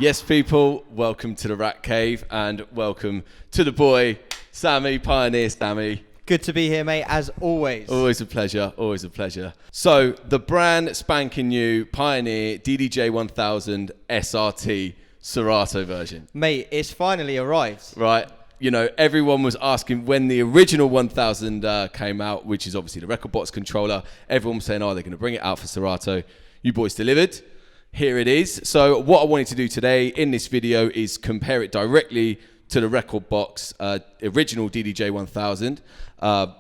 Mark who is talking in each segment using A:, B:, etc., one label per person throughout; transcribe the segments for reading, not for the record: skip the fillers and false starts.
A: Yes, people, welcome to the Ratcave and welcome to the boy, Sami, Pioneer Sami.
B: Good to be here, mate, as always.
A: Always a pleasure, always a pleasure. So, the brand spanking new Pioneer DDJ-1000 SRT Serato version.
B: Mate, it's finally arrived.
A: Right. You know, everyone was asking when the original 1000 came out, which is obviously the Rekordbox controller. Everyone was saying, oh, they're going to bring it out for Serato. You boys delivered. Here it is. So what I wanted to do today in this video is compare it directly to the Rekordbox original DDJ-1000.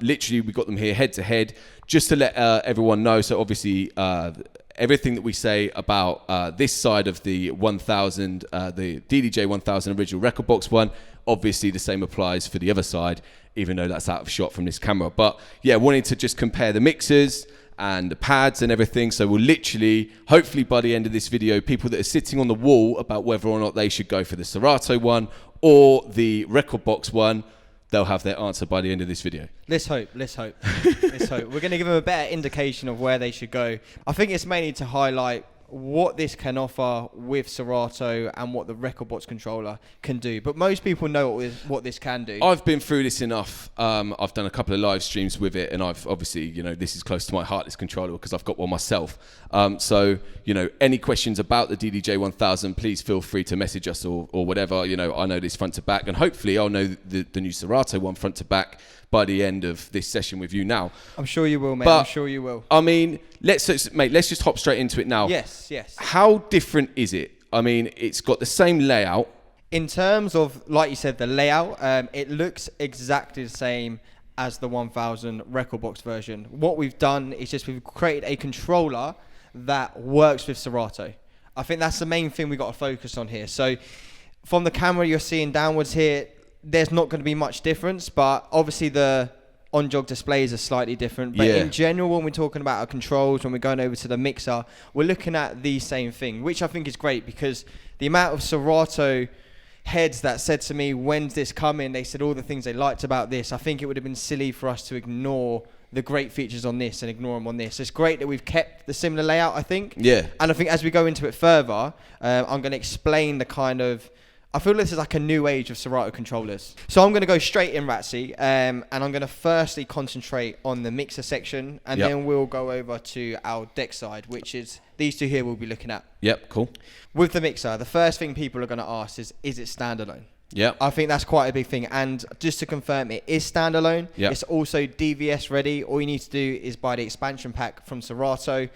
A: Literally, we got them here head to head, just to let everyone know. So obviously, everything that we say about this side of the 1000, the DDJ-1000 original Rekordbox one, obviously the same applies for the other side, even though that's out of shot from this camera. But yeah, wanted to just compare the mixers and the pads and everything. So we'll literally, hopefully by the end of this video, people that are sitting on the wall about whether or not they should go for the Serato one or the Rekordbox one, they'll have their answer by the end of this video.
B: Let's hope, let's hope, let's hope. We're going to give them a better indication of where they should go. I think it's mainly to highlight what this can offer with Serato and what the Rekordbox controller can do. But most people know what this can do.
A: I've been through this enough. I've done a couple of live streams with it, and I've obviously, you know, this is close to my heart, this controller, because I've got one myself. So, you know, any questions about the DDJ-1000, please feel free to message us or whatever. You know, I know this front to back, and hopefully I'll know the new Serato one front to back by the end of this session with you now.
B: I'm sure you will, mate.
A: But,
B: I'm sure you will.
A: I mean, let's just hop straight into it now.
B: Yes, yes.
A: How different is it? I mean, it's got the same layout.
B: In terms of, like you said, the layout, it looks exactly the same as the 1000 Rekordbox version. What we've done is just we've created a controller that works with Serato. I think that's the main thing we've got to focus on here. So from the camera you're seeing downwards here, there's not going to be much difference, but obviously the on-jog displays are slightly different. But in general, when we're talking about our controls, when we're going over to the mixer, we're looking at the same thing, which I think is great because the amount of Serato heads that said to me, when's this coming? They said all the things they liked about this. I think it would have been silly for us to ignore the great features on this and ignore them on this. It's great that we've kept the similar layout, I think. Yeah. And I think as we go into it further, I'm going to explain the kind of, I feel this is like a new age of Serato controllers. So I'm going to go straight in, Ratzi, and I'm going to firstly concentrate on the mixer section, and then we'll go over to our deck side, which is these two here we'll be looking at. Yep, cool. With the mixer, the first thing people are going to ask is it standalone? Yeah. I think that's quite a big thing. And just to confirm, it is standalone. Yep. It's also DVS ready. All you need to do is buy the expansion pack from Serato.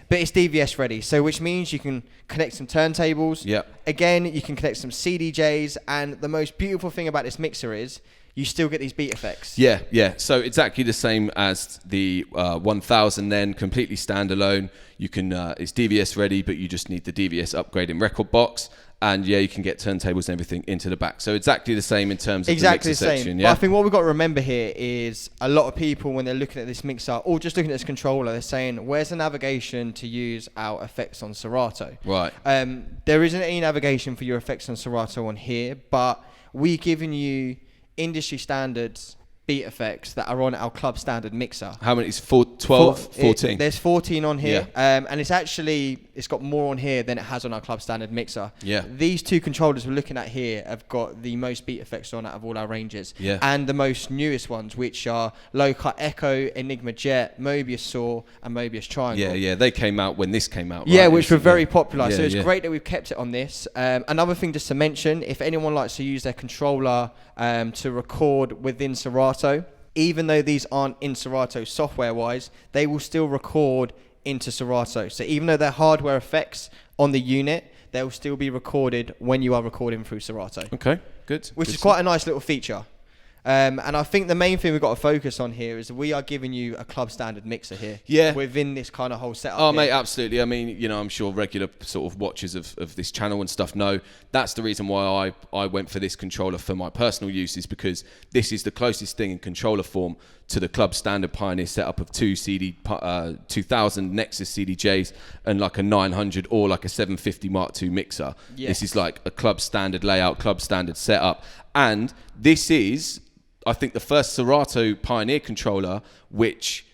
B: But it's DVS ready, so which means you can connect some turntables. Yep. Again, you can connect some CDJs, and the most beautiful thing about this mixer is you still get these beat effects. Yeah, yeah. So exactly the same as the 1000 then, completely standalone. You can, it's DVS ready, but you just need the DVS upgrade in Rekordbox. And yeah, you can get turntables and everything into the back. So exactly the same in terms of the mixer section. Yeah. But I think what we've got to remember here is a lot of people, when they're looking at this mixer or just looking at this controller, they're saying, where's the navigation to use our effects on Serato? Right. There isn't any navigation for your effects on Serato on here, but we've given you industry standards beat effects that are on our club standard mixer. How many? It's 12, 14? There's 14 on here. Yeah. And it's got more on here than it has on our club standard mixer. Yeah. These two controllers we're looking at here have got the most beat effects on out of all our ranges. Yeah. And the most newest ones, which are Low Cut Echo, Enigma Jet, Mobius Saw, and Mobius Triangle. Yeah, yeah. They came out when this came out, right? Yeah, which were very popular. Yeah, so it's great that we've kept it on this. Another thing just to mention, if anyone likes to use their controller to record within Serato, even though these aren't in Serato software-wise, they will still record into Serato. So even though they're hardware effects on the unit, they'll still be recorded when you are recording through Serato. Okay, good. Which is quite a nice little feature. And I think the main thing we've got to focus on here is we are giving you a club standard mixer here. Yeah. Within this kind of whole setup. Oh, mate, absolutely. I mean, you know, I'm sure regular sort of watchers of this channel and stuff know that's the reason why I went for this controller for my personal use, is because this is the closest thing in controller form to the club standard Pioneer setup of two 2000 Nexus CDJs and like a 900 or like a 750 Mark II mixer. Yes. This is like a club standard layout, club standard setup. And this is, I think, the first Serato Pioneer controller which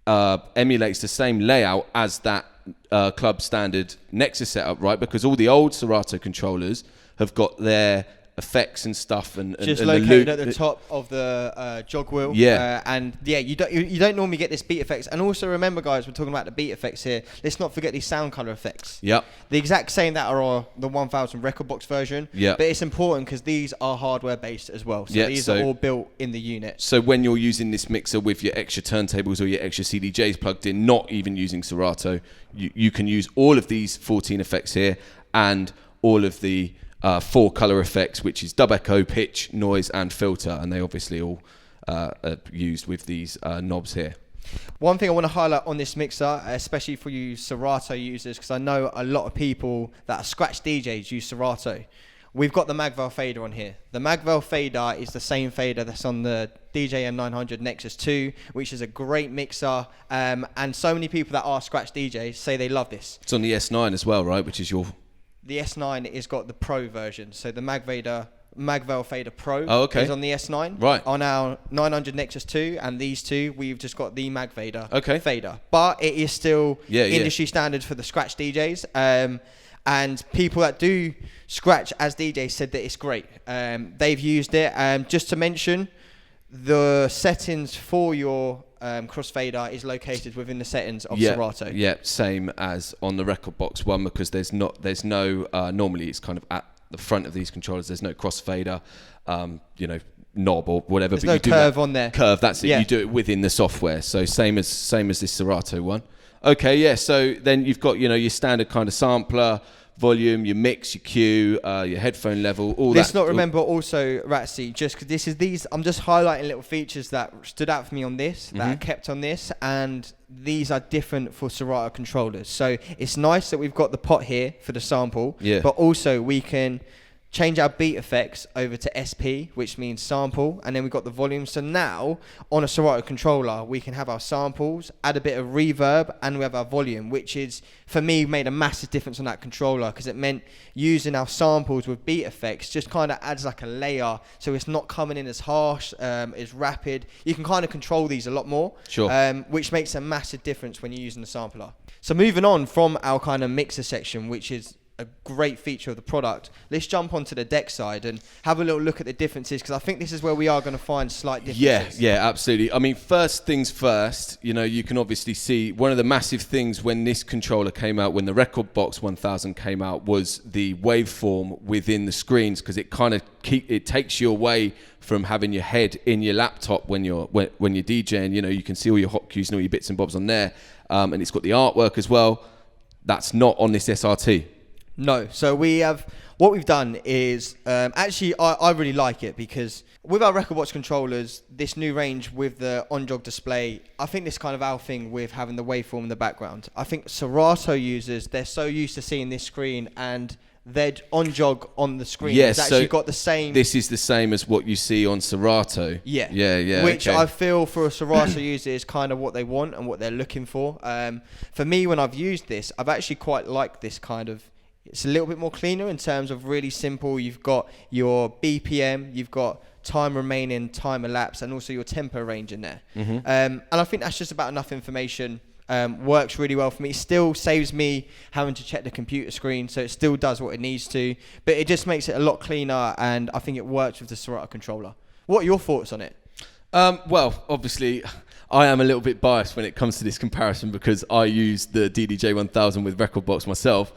B: emulates the same layout as that
A: club standard Nexus setup, right? Because all the old Serato controllers have got their effects and stuff and
B: just
A: and
B: located at the top of the jog wheel. And you don't normally get this beat effects. And also remember, guys, we're talking about the beat effects here. Let's not forget these sound color effects.
A: Yep.
B: The exact same that are on the 1000 Rekordbox version.
A: Yeah.
B: But it's important because these are hardware based as well. So these are all built in the unit.
A: So when you're using this mixer with your extra turntables or your extra CDJs plugged in, not even using Serato, you can use all of these 14 effects here and all of the 4 color effects, which is dub echo, pitch, noise, and filter, and they obviously all are used with these knobs here.
B: One thing I want to highlight on this mixer, especially for you Serato users, because I know a lot of people that are scratch DJs use Serato. We've got the Magvel fader on here. The Magvel fader is the same fader that's on the DJM-900 Nexus 2, which is a great mixer. And so many people that are scratch DJs say they love this.
A: It's on the S9 as well, right? Which is your...
B: The S9 has got the Pro version. So the Magvel Fader Pro
A: is
B: on the S9.
A: Right.
B: On our 900 Nexus 2 and these two, we've just got the Mag Fader fader. But it is still industry standard for the scratch DJs. And people that do scratch as DJs said that it's great. They've used it. Just to mention, the settings for your crossfader is located within the settings of Serato.
A: Yeah, same as on the Rekordbox one, because there's no normally it's kind of at the front of these controllers. There's no crossfader, knob or whatever.
B: There's no curve on there.
A: Curve, that's it.
B: Yeah.
A: You do it within the software. So same as this Serato one. Okay, yeah. So then you've got your standard kind of sampler, volume, your mix, your cue, your headphone level, all that.
B: Let's not remember also, Ratzi, just because I'm just highlighting little features that stood out for me on this, that I kept on this, and these are different for Serato controllers. So it's nice that we've got the pot here for the sample, but also we can change our beat effects over to SP, which means sample, and then we've got the volume. So now, on a Serato controller, we can have our samples, add a bit of reverb, and we have our volume, which is, for me, made a massive difference on that controller, because it meant using our samples with beat effects just kind of adds like a layer, so it's not coming in as harsh, as rapid. You can kind of control these a lot more, which makes a massive difference when you're using the sampler. So moving on from our kind of mixer section, which is a great feature of the product, let's jump onto the deck side and have a little look at the differences, because I think this is where we are going to find slight differences.
A: Yeah, absolutely. I mean, first things first, you can obviously see one of the massive things when this controller came out, when the Rekordbox 1000 came out, was the waveform within the screens, because it kind of it takes you away from having your head in your laptop when you're DJing. You can see all your hotkeys and all your bits and bobs on there, and it's got the artwork as well. That's not on this SRT.
B: No, so what we've done is, actually I really like it, because with our Rekordbox controllers, this new range with the on-jog display, I think this kind of our thing with having the waveform in the background. I think Serato users, they're so used to seeing this screen and they're on-jog on the screen.
A: Yes,
B: it's actually got the same.
A: This is the same as what you see on Serato.
B: Yeah. Which I feel for a Serato user is kind of what they want and what they're looking for. For me, when I've used this, I've actually quite liked this kind of. It's a little bit more cleaner in terms of really simple. You've got your BPM, you've got time remaining, time elapsed, and also your tempo range in there. And I think that's just about enough information. Works really well for me. It still saves me having to check the computer screen, so it still does what it needs to. But it just makes it a lot cleaner, and I think it works with the Serato controller. What are your thoughts on it?
A: Well, obviously, I am a little bit biased when it comes to this comparison, because I use the DDJ-1000 with Rekordbox myself.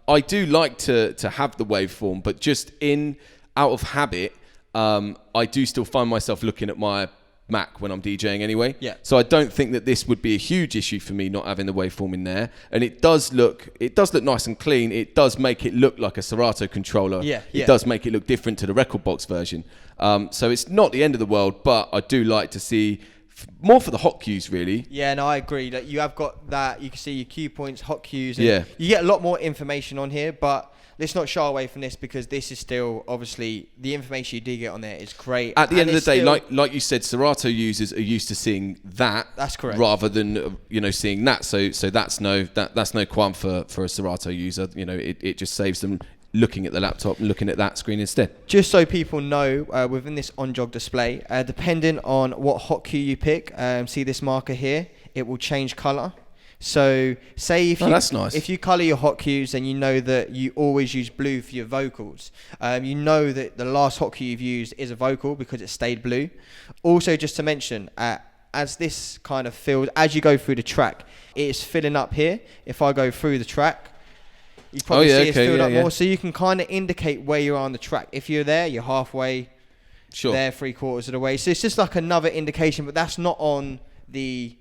A: I do like to have the waveform, but just out of habit, I do still find myself looking at my Mac when I'm DJing anyway.
B: Yeah.
A: So I don't think that this would be a huge issue for me not having the waveform in there. And it does look nice and clean. It does make it look like a Serato controller. It does make it look different to the Rekordbox version. So it's not the end of the world, but I do like to see more for the hot cues, really.
B: Yeah, no, I agree. That you have got that. You can see your cue points, hot cues. And you get a lot more information on here, but let's not shy away from this, because this is still, obviously, the information you do get on there is great.
A: At the end of the day, like you said, Serato users are used to seeing that.
B: That's correct.
A: Rather than seeing that. So that's no qualm for a Serato user. It just saves them looking at the laptop and looking at that screen instead.
B: Just so people know, within this on-jog display, depending on what hot cue you pick, see this marker here, it will change color. So say if
A: that's nice.
B: if you colour your hot cues and you know that you always use blue for your vocals, you know that the last hot cue you've used is a vocal because it stayed blue. Also, just to mention, as this kind of fills, as you go through the track, it is filling up here. If I go through the track, you probably see it's filled up more. So you can kind of indicate where you are on the track. If you're there, you're halfway.
A: Sure.
B: There, 3/4 of the way. So it's just like another indication, but that's not on the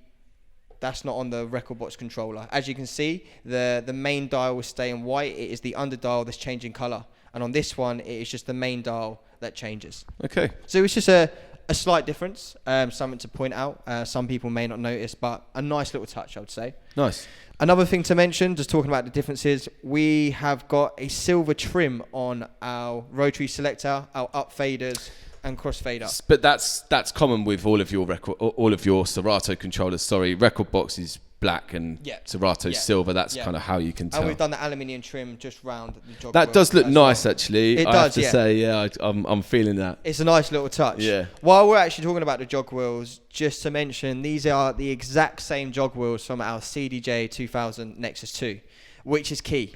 B: Rekordbox controller. As you can see, the main dial will stay in white. It is the under dial that's changing color, and on this one, it is just the main dial that changes.
A: Okay.
B: So it's just a slight difference, something to point out. Some people may not notice, but a nice little touch, I would say.
A: Nice.
B: Another thing to mention, just talking about the differences, we have got a silver trim on our rotary selector, our up faders, and crossfader.
A: But that's common with all of your Serato controllers. Sorry, Rekordbox is black and Serato's silver. That's kind of how you can tell.
B: And we've done the aluminium trim just round the jog.
A: That does look nice, actually.
B: It
A: I
B: does,
A: have to say, I'm feeling that.
B: It's a nice little touch.
A: Yeah.
B: While we're actually talking about the jog wheels, just to mention, these are the exact same jog wheels from our DDJ-1000 Nexus 2, which is key.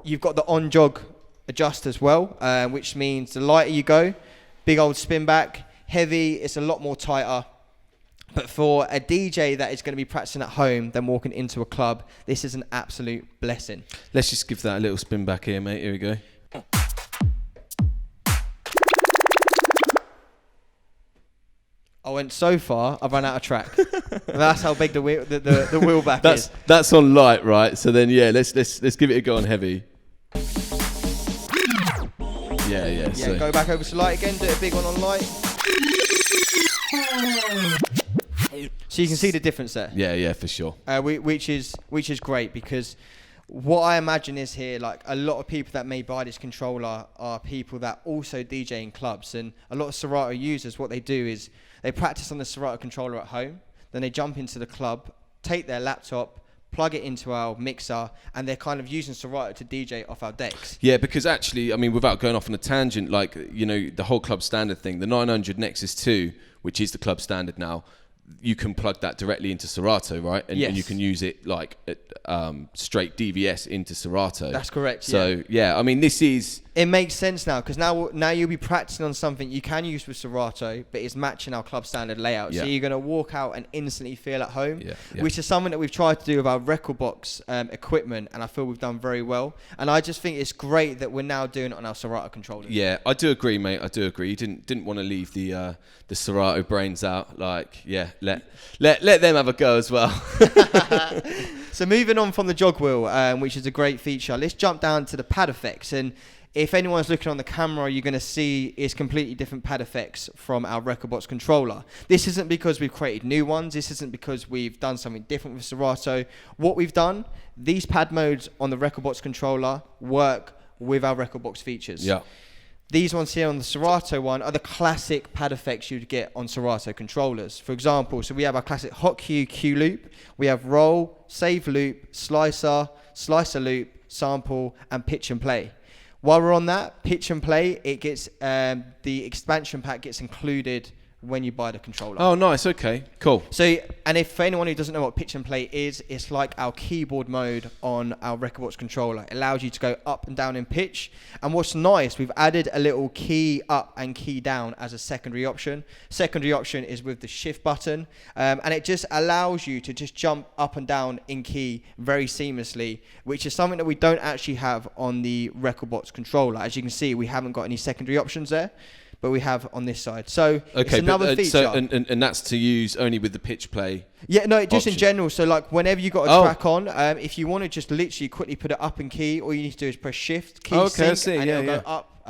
B: You've got the on jog adjust as well, which means the lighter you go, big old spin back, heavy, it's a lot more tighter. But for a DJ that is going to be practicing at home, then walking into a club, this is an absolute blessing.
A: Let's just give that a little spin back here, mate. Here we go.
B: I went so far, I've run out of track. That's how big the wheel back is.
A: That's on light, right? So then, let's give it a go on heavy. Yeah. So
B: go back over to light again, do a big one on light. So you can see the difference there.
A: Yeah, for sure.
B: Which is great, because what I imagine is here, like a lot of people that may buy this controller are people that also DJ in clubs, and a lot of Serato users, what they do is they practice on the Serato controller at home, then they jump into the club, take their laptop, plug it into our mixer, and they're kind of using Serato to DJ off our decks.
A: Yeah, because actually, I mean, without going off on a tangent, like, you know, the whole club standard thing, the 900 Nexus 2, which is the club standard now, you can plug that directly into Serato, right? And you can use it like straight DVS into Serato.
B: That's correct.
A: So I mean, this is.
B: It makes sense now, because now you'll be practicing on something you can use with Serato, but it's matching our club standard layout. So you're going to walk out and instantly feel at home, which is something that we've tried to do with our Rekordbox equipment, and I feel we've done very well. And I just think it's great that we're now doing it on our Serato controllers. Yeah,
A: I do agree, mate. I do agree. You didn't want to leave the Serato brains out. Like, let them have a go as well.
B: So moving on from the jog wheel, which is a great feature, let's jump down to the pad effects. And if anyone's looking on the camera, you're going to see is completely different pad effects from our Rekordbox controller. This isn't because we've created new ones. This isn't because we've done something different with Serato. What we've done, these pad modes on the Rekordbox controller work with our Rekordbox features. Yeah. These ones here on the Serato one are the classic pad effects you'd get on Serato controllers. For example, so we have our classic hot cue loop. We have roll, save loop, slicer loop, sample, and pitch and play. While we're on that, pitch and play, it gets the expansion pack gets included when you buy the controller.
A: Oh, nice. Okay, cool.
B: So, and if for anyone who doesn't know what pitch and play is, it's like our keyboard mode on our Rekordbox controller. It allows you to go up and down in pitch. And what's nice, we've added a little key up and key down as a secondary option. Secondary option is with the shift button. And it just allows you to just jump up and down in key very seamlessly, which is something that we don't actually have on the Rekordbox controller. As you can see, we haven't got any secondary options there, but we have on this side. So it's another feature.
A: So, and that's to use only with the pitch play.
B: Yeah, no, just
A: option.
B: In general. So like whenever you got a track on, if you want to just literally quickly put it up in key, all you need to do is press shift, key sync, and it'll go up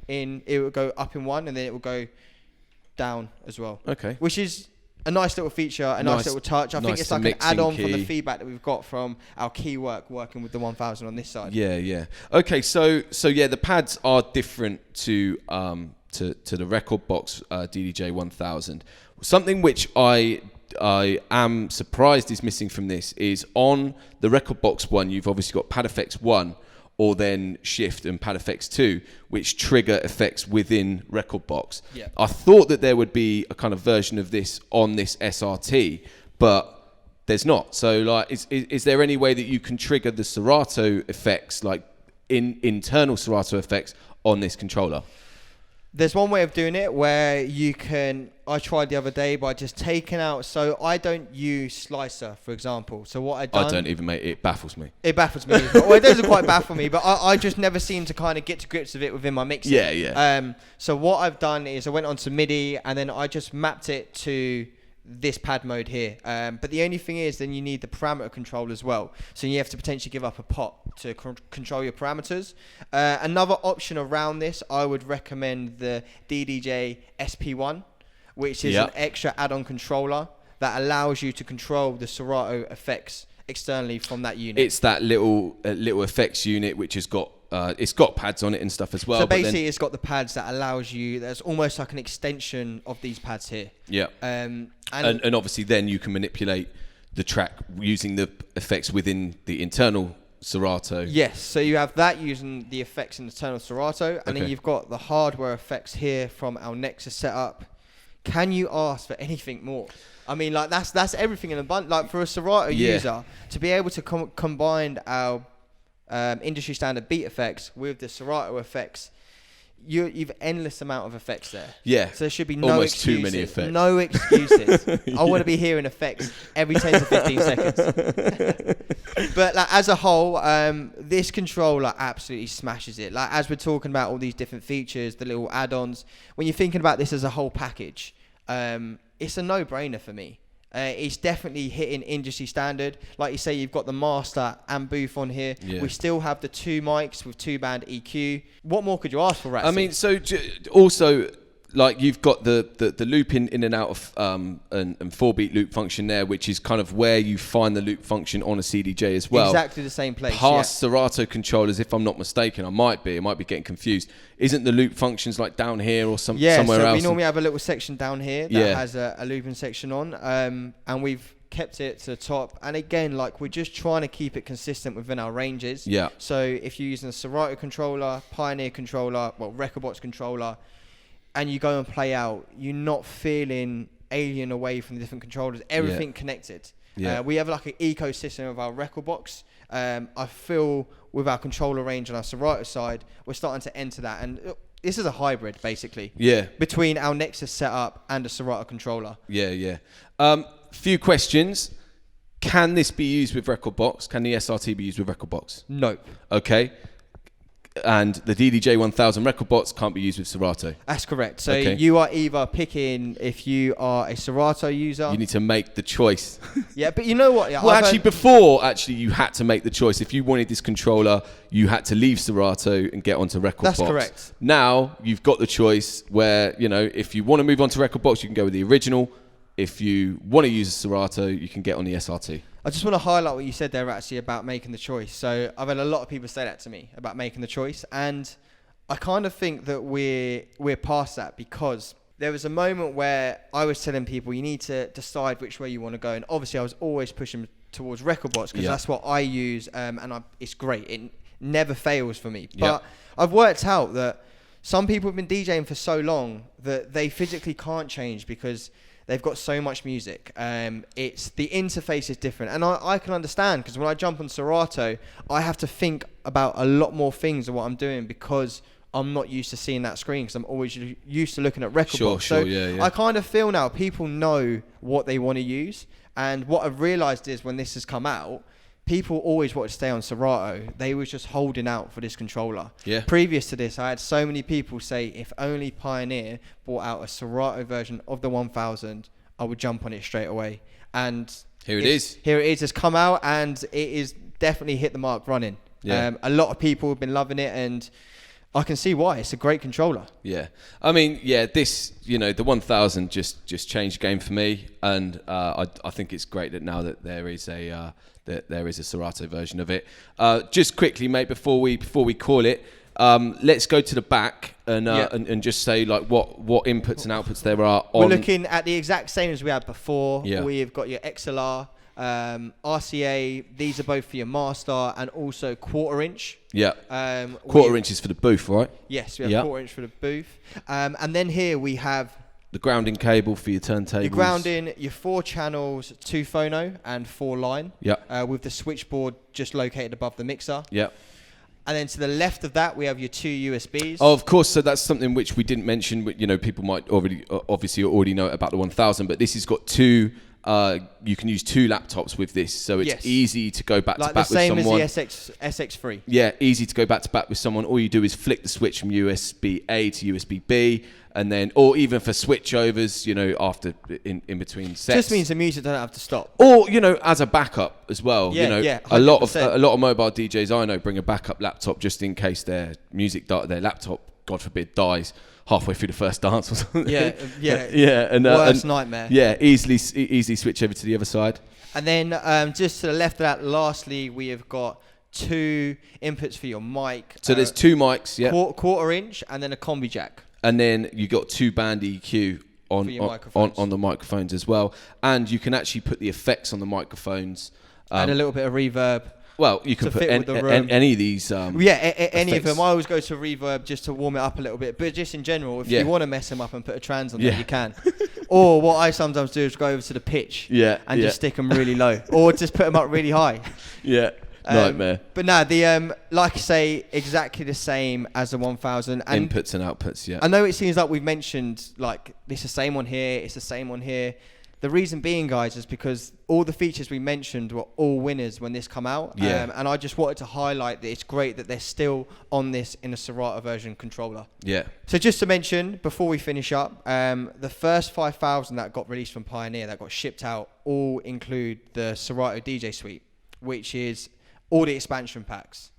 B: it will go up in one, and then it will go down as well. Okay. Which is a nice little feature, a nice little touch. I think it's like an add-on from the feedback that we've got from our key working with the 1000 on this side. Yeah.
A: Okay, so the pads are different to the Rekordbox DDJ-1000. Something which I am surprised is missing from this is on the Rekordbox one, you've obviously got pad effects 1 or then shift and pad effects 2, which trigger effects within Rekordbox. I thought that there would be a kind of version of this on this SRT, but there's not. So like, is there any way that you can trigger the Serato effects, like internal Serato effects on this controller?
B: There's one way of doing it where you can, I tried the other day by just taking out, so I don't use slicer, for example. So what I don't even,
A: mate, it baffles me.
B: It baffles me. Well, it doesn't quite baffle me, but I just never seem to kind of get to grips with it within my mixing.
A: Yeah.
B: So what I've done is I went onto MIDI and then I just mapped it to this pad mode here. But the only thing is then you need the parameter control as well. So you have to potentially give up a pot to control your parameters. Another option around this, I would recommend the DDJ Sp1, which is an extra add-on controller that allows you to control the Serato effects externally from that unit.
A: It's that little effects unit which has got it's got pads on it and stuff as well.
B: So basically it's got the pads that allows you, there's almost like an extension of these pads here.
A: Yeah. And obviously then you can manipulate the track using the effects within the internal Serato.
B: Yes, so you have that using the effects in the internal Serato, and then you've got the hardware effects here from our Nexus setup. Can you ask for anything more? I mean, like that's everything in a bunch. Like for a Serato user to be able to combine our industry standard beat effects with the Serato effects, you've endless amount of effects there.
A: Yeah.
B: So there should be no
A: almost
B: excuses.
A: too many effects.
B: No excuses. I want to be hearing effects every 10 to 15 seconds. But like, as a whole, this controller absolutely smashes it. Like as we're talking about all these different features, the little add-ons, when you're thinking about this as a whole package, it's a no-brainer for me. It's definitely hitting industry standard. Like you say, you've got the master and booth on here. Yeah. We still have the 2 mics with 2-band EQ. What more could you ask for, Ratzi?
A: I mean, so also, like you've got the loop in and out of and 4-beat loop function there, which is kind of where you find the loop function on a CDJ as well.
B: Exactly the same place.
A: Past Serato controllers, if I'm not mistaken, I might be getting confused. Isn't the loop functions like down here or somewhere else?
B: Yeah, so we normally have a little section down here that has a looping section on, and we've kept it to the top. And again, like we're just trying to keep it consistent within our ranges. Yeah. So if you're using a Serato controller, Pioneer controller, Rekordbox controller, and you go and play out, you're not feeling alien away from the different controllers. Everything connected. Yeah. We have like an ecosystem of our Rekordbox. I feel with our controller range on our Serato side, we're starting to enter that. And this is a hybrid, basically. Yeah. Between our Nexus setup and a Serato controller.
A: Yeah. Few questions. Can this be used with Rekordbox? Can the SRT be used with Rekordbox?
B: Nope.
A: Okay. And the DDJ-1000 Rekordbox can't be used with Serato.
B: That's correct. So you are either picking, if you are a Serato user,
A: you need to make the choice.
B: Yeah, but you know what? Yeah,
A: well, before you had to make the choice. If you wanted this controller, you had to leave Serato and get onto Rekordbox.
B: That's correct.
A: Now you've got the choice where, if you want to move on to Rekordbox, you can go with the original. If you want to use a Serato, you can get on the SRT.
B: I just want to highlight what you said there, actually, about making the choice. So I've had a lot of people say that to me about making the choice, and I kind of think that we're past that, because there was a moment where I was telling people you need to decide which way you want to go, and obviously I was always pushing towards Rekordbox because that's what I use, and it's great. It never fails for me. But I've worked out that some people have been DJing for so long that they physically can't change because they've got so much music. It's the interface is different, and I can understand, because when I jump on Serato, I have to think about a lot more things of what I'm doing because I'm not used to seeing that screen, because I'm always used to looking at Rekordbox.
A: Sure,
B: I kind of feel now people know what they want to use, and what I've realised is when this has come out, people always wanted to stay on Serato. They were just holding out for this controller. Yeah. Previous to this, I had so many people say, if only Pioneer brought out a Serato version of the 1000, I would jump on it straight away. And
A: here it is.
B: Here it is. It's come out, and it is definitely hit the mark running. Yeah. A lot of people have been loving it, and I can see why. It's a great controller. Yeah.
A: I mean, this, the 1000 just changed the game for me, and I think it's great that now that there is a Serato version of it. Just quickly, mate, before we call it, let's go to the back and just say like what inputs and outputs there are.
B: We're looking at the exact same as we had before. Yeah. We've got your XLR, RCA. These are both for your master, and also 1/4 inch.
A: Yeah. Quarter inch is for the booth, right?
B: Yes, we have 1/4 inch for the booth. And then here we have
A: The grounding cable for your turntables.
B: Your grounding, your 4 channels, 2 phono and 4 line.
A: Yeah.
B: With the switchboard just located above the mixer.
A: Yeah.
B: And then to the left of that, we have your 2 USBs.
A: Oh, of course. So that's something which we didn't mention. But, you know, people might obviously already know about the 1000. But this has got 2. You can use 2 laptops with this, so it's easy to go back to back with someone.
B: Like the same as the SX3.
A: Yeah, easy to go back to back with someone. All you do is flick the switch from USB A to USB B, and then, or even for switchovers, you know, after in between sets.
B: Just means the music doesn't have to stop.
A: Or, you know, as a backup as well.
B: Yeah,
A: you know,
B: yeah,
A: a lot of mobile DJs I know bring a backup laptop just in case their their laptop, God forbid, dies halfway through the first dance or something.
B: Yeah.
A: And
B: worst nightmare.
A: Yeah, easily switch over to the other side.
B: And then just to the left of that, lastly, we have got 2 inputs for your mic.
A: So there's 2 mics, yeah.
B: Quarter inch and then a combi jack.
A: And then you got 2 band EQ on the microphones as well. And you can actually put the effects on the microphones.
B: Add a little bit of reverb.
A: Well, you can put any of these.
B: Any of them. I always go to reverb just to warm it up a little bit. But just in general, if you want to mess them up and put a trans on there, you can. Or what I sometimes do is go over to the pitch and just stick them really low. Or just put them up really high.
A: Yeah. Nightmare.
B: But no, the like I say, exactly the same as the 1000. And
A: inputs and outputs, yeah.
B: I know it seems like we've mentioned like it's the same one here, it's the same one here. The reason being, guys, is because all the features we mentioned were all winners when this come out.
A: Yeah.
B: And I just wanted to highlight that it's great that they're still on this in a Serato version controller.
A: Yeah.
B: So just to mention, before we finish up, the first 5000 that got released from Pioneer, that got shipped out, all include the Serato DJ Suite, which is all the expansion packs.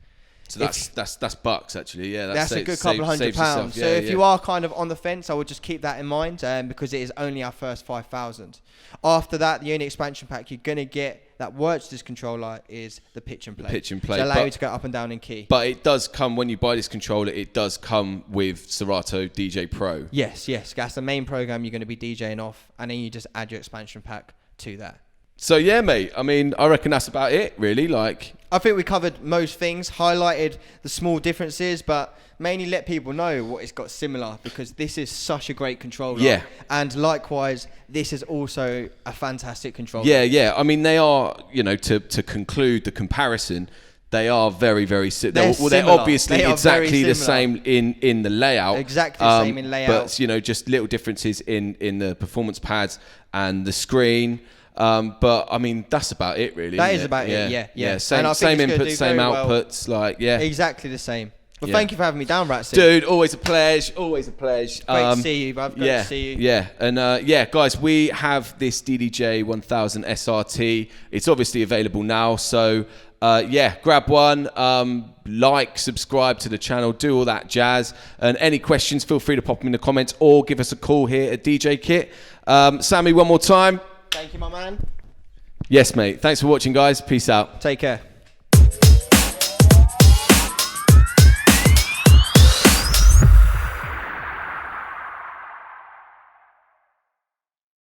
A: So that's bucks actually, yeah.
B: That's a good couple of £100. So if you are kind of on the fence, I would just keep that in mind because it is only our first 5000. After that, the only expansion pack you're going to get that works this controller is the pitch and play.
A: Pitch and play.
B: To allow you to go up and down in key.
A: But it does come, when you buy this controller, it does come with Serato DJ Pro.
B: Yes. That's the main program you're going to be DJing off, and then you just add your expansion pack to that.
A: So yeah, mate, I mean, I reckon that's about it, really. Like,
B: I think we covered most things, highlighted the small differences, but mainly let people know what it's got similar, because this is such a great controller.
A: Yeah.
B: And likewise, this is also a fantastic controller.
A: Yeah. I mean, they are, you know, to conclude the comparison, they are very, very similar. They're obviously exactly the same in the layout.
B: Exactly the same in layout.
A: But, you know, just little differences in the performance pads and the screen. But I mean, that's about it, really.
B: That is about it. Yeah.
A: Same inputs, same outputs. Like, yeah,
B: exactly the same. Well, thank you for having me down, Ratzi.
A: Dude, always a pleasure. Great
B: to see you, bruv. Great to see you.
A: Yeah, and guys, we have this DDJ-1000SRT. It's obviously available now, so grab one. Like, subscribe to the channel, do all that jazz. And any questions, feel free to pop them in the comments or give us a call here at DJKit. Sammy, one more time.
B: Thank you, my man.
A: Yes, mate. Thanks for watching, guys. Peace out.
B: Take care.